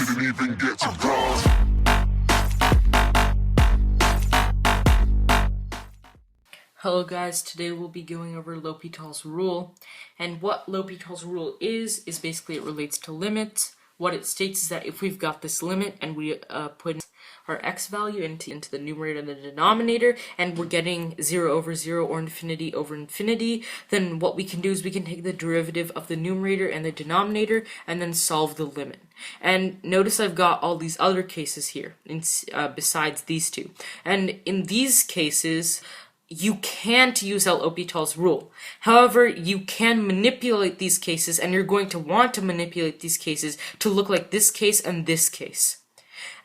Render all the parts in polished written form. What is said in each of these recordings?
didn't even get to cross. Hello guys, today we'll be going over L'Hopital's rule, and what L'Hopital's rule is basically it relates to limits. What it states is that if we've got this limit and we put our x value into the numerator and the denominator, and we're getting 0 over 0 or infinity over infinity, then what we can do is we can take the derivative of the numerator and the denominator and then solve the limit. And notice I've got all these other cases here besides these two, and in these cases you can't use L'Hopital's rule. However, you can manipulate these cases, and you're going to want to manipulate these cases to look like this case and this case.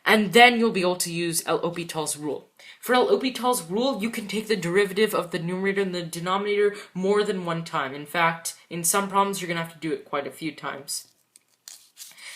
And then you'll be able to use L'Hopital's rule. For L'Hopital's rule, you can take the derivative of the numerator and the denominator more than one time. In fact, in some problems, you're going to have to do it quite a few times.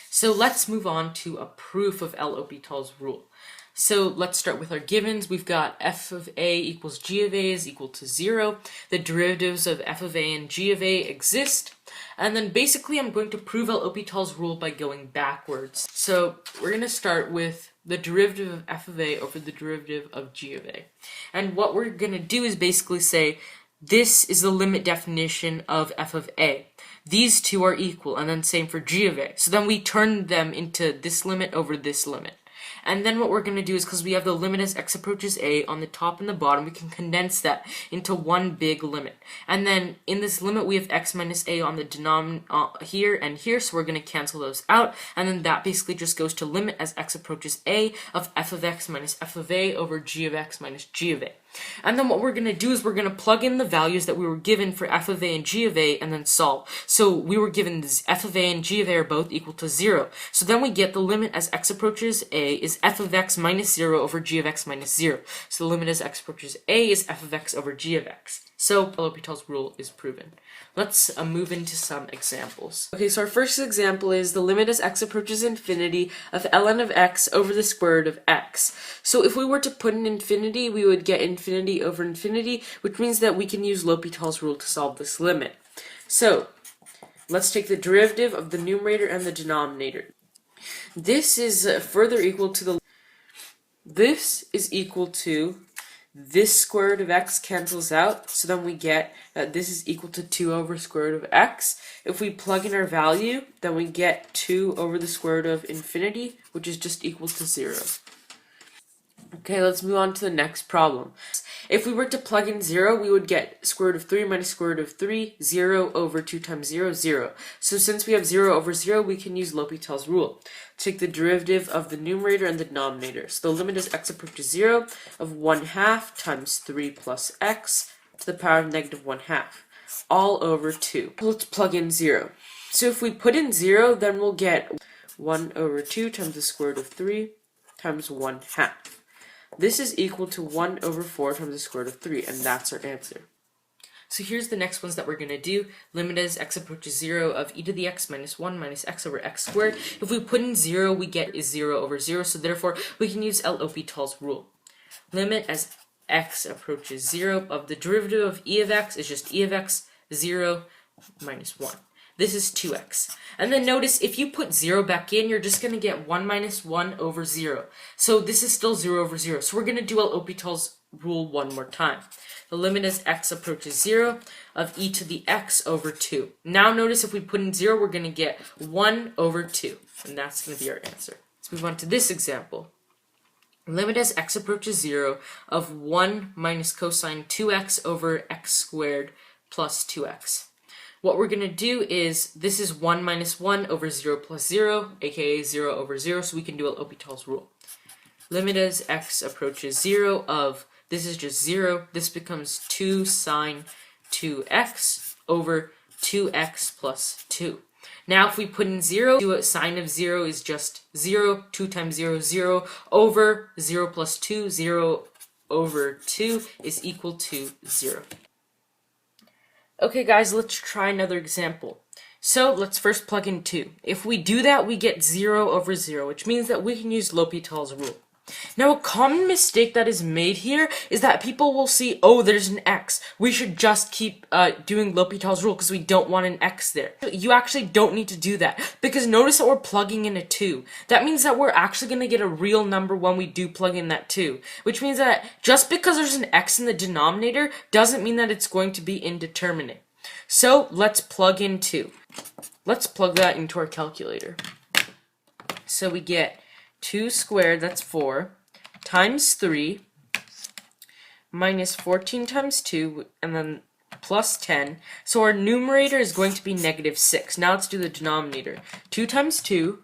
So let's move on to a proof of L'Hopital's rule. So let's start with our givens. We've got f of a equals g of a is equal to 0. The derivatives of f of a and g of a exist. And then basically I'm going to prove L'Hopital's rule by going backwards. So we're going to start with the derivative of f of a over the derivative of g of a. And what we're going to do is basically say this is the limit definition of f of a. These two are equal, and then same for g of a. So then we turn them into this limit over this limit. And then what we're going to do is, because we have the limit as x approaches a on the top and the bottom, we can condense that into one big limit. And then in this limit we have x minus a on the denominator here and here, so we're going to cancel those out. And then that basically just goes to limit as x approaches a of f of x minus f of a over g of x minus g of a. And then what we're going to do is we're going to plug in the values that we were given for f of a and g of a and then solve. So we were given this f of a and g of a are both equal to 0. So then we get the limit as x approaches a is f of x minus 0 over g of x minus 0. So the limit as x approaches a is f of x over g of x. So L'Hopital's rule is proven. Let's move into some examples. Okay, so our first example is the limit as x approaches infinity of ln of x over the square root of x. So if we were to put in infinity, we would get infinity over infinity, which means that we can use L'Hopital's rule to solve this limit. So let's take the derivative of the numerator and the denominator. This is further equal to this square root of x cancels out, so then we get that this is equal to 2 over square root of x. If we plug in our value, then we get 2 over the square root of infinity, which is just equal to 0. Okay, let's move on to the next problem. If we were to plug in 0, we would get square root of 3 minus square root of 3, 0 over 2 times 0, 0. So since we have 0 over 0, we can use L'Hopital's rule. Take the derivative of the numerator and the denominator. So the limit as x approaches 0 of 1/2 times 3 plus x to the power of negative 1/2, all over 2. Let's plug in 0. So if we put in 0, then we'll get 1 over 2 times the square root of 3 times 1/2. This is equal to 1 over 4 times the square root of 3, and that's our answer. So here's the next ones that we're going to do. Limit as x approaches 0 of e to the x minus 1 minus x over x squared. If we put in 0, we get is 0 over 0, so therefore we can use L'Hopital's rule. Limit as x approaches 0 of the derivative of e of x is just e of x, 0 minus 1. This is 2x. And then notice, if you put 0 back in, you're just going to get 1 minus 1 over 0. So this is still 0 over 0. So we're going to do L'Hopital's rule one more time. The limit as x approaches 0 of e to the x over 2. Now notice if we put in 0, we're going to get 1 over 2. And that's going to be our answer. Let's move on to this example. Limit as x approaches 0 of 1 minus cosine 2x over x squared plus 2x. What we're going to do is, this is 1 minus 1 over 0 plus 0, aka 0 over 0, so we can do L'Hopital's rule. Limit as x approaches 0 of, this is just 0, this becomes 2 sine 2x over 2x plus 2. Now if we put in 0, sine of 0 is just 0, 2 times 0 is 0, over 0 plus 2, 0 over 2 is equal to 0. Okay guys, let's try another example. So let's first plug in 2. If we do that, we get 0 over 0, which means that we can use L'Hopital's rule. Now, a common mistake that is made here is that people will see, oh, there's an x. We should just keep doing L'Hopital's rule because we don't want an x there. You actually don't need to do that because notice that we're plugging in a 2. That means that we're actually going to get a real number when we do plug in that 2, which means that just because there's an x in the denominator doesn't mean that it's going to be indeterminate. So let's plug in 2. Let's plug that into our calculator. So we get 2 squared, that's 4, times 3, minus 14 times 2, and then plus 10. So our numerator is going to be negative 6. Now let's do the denominator. 2 times 2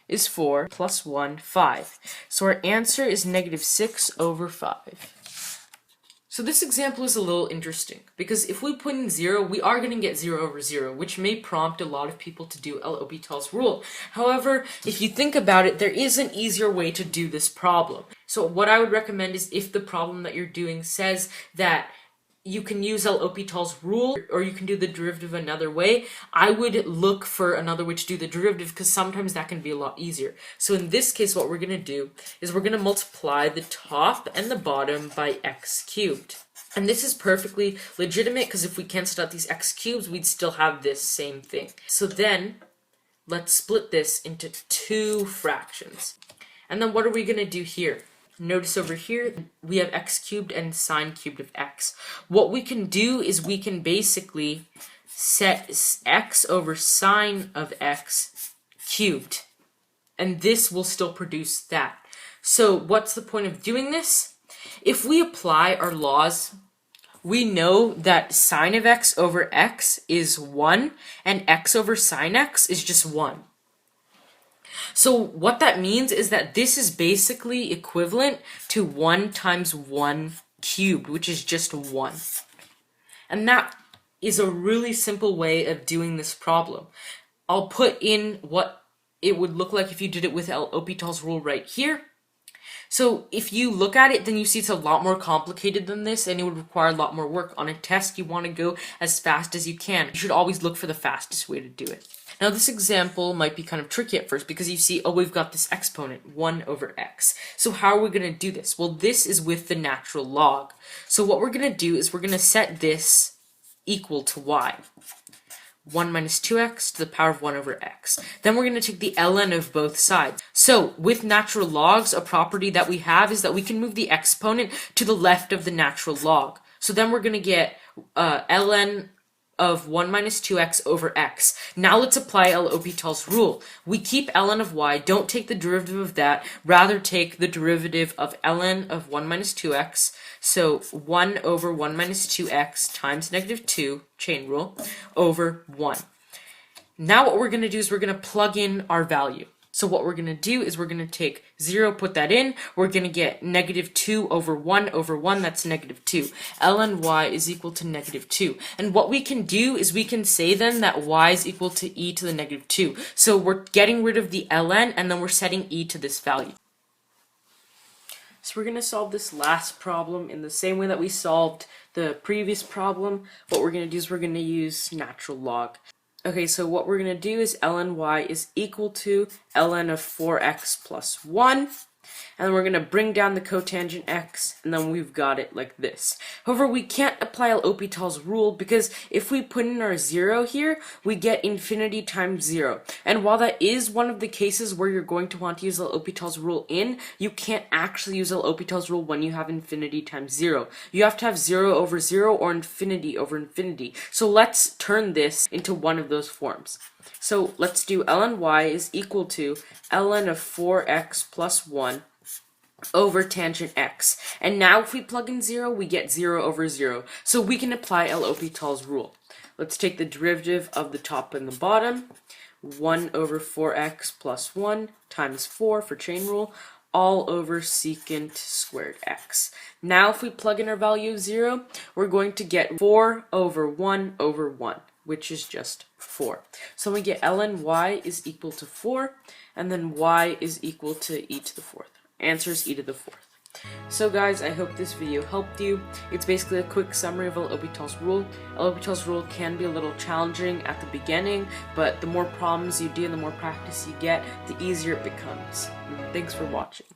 is 4, plus 1, 5. So our answer is negative 6 over 5. So this example is a little interesting, because if we put in 0, we are going to get 0 over 0, which may prompt a lot of people to do L'Hopital's rule. However, if you think about it, there is an easier way to do this problem. So what I would recommend is if the problem that you're doing says that you can use L'Hopital's rule, or you can do the derivative another way, I would look for another way to do the derivative, because sometimes that can be a lot easier. So in this case, what we're going to do is we're going to multiply the top and the bottom by x cubed. And this is perfectly legitimate, because if we canceled out these x cubes, we'd still have this same thing. So then, let's split this into 2 fractions. And then what are we going to do here? Notice over here, we have x cubed and sine cubed of x. What we can do is we can basically set x over sine of x cubed. And this will still produce that. So what's the point of doing this? If we apply our laws, we know that sine of x over x is 1, and x over sine x is just 1. So what that means is that this is basically equivalent to 1 times 1 cubed, which is just 1. And that is a really simple way of doing this problem. I'll put in what it would look like if you did it with L'Hopital's rule right here. So if you look at it, then you see it's a lot more complicated than this, and it would require a lot more work. On a test, you want to go as fast as you can. You should always look for the fastest way to do it. Now this example might be kind of tricky at first because you see, oh, we've got this exponent, 1 over x. So how are we going to do this? Well, this is with the natural log. So what we're going to do is we're going to set this equal to y. 1 minus 2x to the power of 1 over x. Then we're going to take the ln of both sides. So with natural logs, a property that we have is that we can move the exponent to the left of the natural log. So then we're going to get ln of 1 minus 2x over x. Now let's apply L'Hopital's rule. We keep ln of y, don't take the derivative of that, rather take the derivative of ln of 1 minus 2x, so 1 over 1 minus 2x times negative 2, chain rule, over 1. Now what we're going to do is we're going to plug in our value. So what we're going to do is we're going to take 0, put that in, we're going to get negative 2 over 1, that's negative 2. ln y is equal to negative 2. And what we can do is we can say then that y is equal to e to the negative 2. So we're getting rid of the ln, and then we're setting e to this value. So we're going to solve this last problem in the same way that we solved the previous problem. What we're going to do is we're going to use natural log. Okay, so what we're going to do is ln y is equal to ln of 4x plus 1. And then we're going to bring down the cotangent x, and then we've got it like this. However, we can't apply L'Hopital's rule because if we put in our 0 here, we get infinity times 0. And while that is one of the cases where you're going to want to use L'Hopital's rule in, you can't actually use L'Hopital's rule when you have infinity times 0. You have to have 0 over 0 or infinity over infinity. So let's turn this into one of those forms. So let's do ln y is equal to ln of 4x plus 1 over tangent x. And now if we plug in 0, we get 0 over 0. So we can apply L'Hopital's rule. Let's take the derivative of the top and the bottom. 1 over 4x plus 1 times 4 for chain rule, all over secant squared x. Now if we plug in our value of 0, we're going to get 4 over 1 over 1, which is just 4. So we get ln y is equal to 4, and then y is equal to e to the 4th. Answer is e to the 4th. So guys, I hope this video helped you. It's basically a quick summary of L'Hopital's rule. L'Hopital's rule can be a little challenging at the beginning, but the more problems you do and the more practice you get, the easier it becomes. Thanks for watching.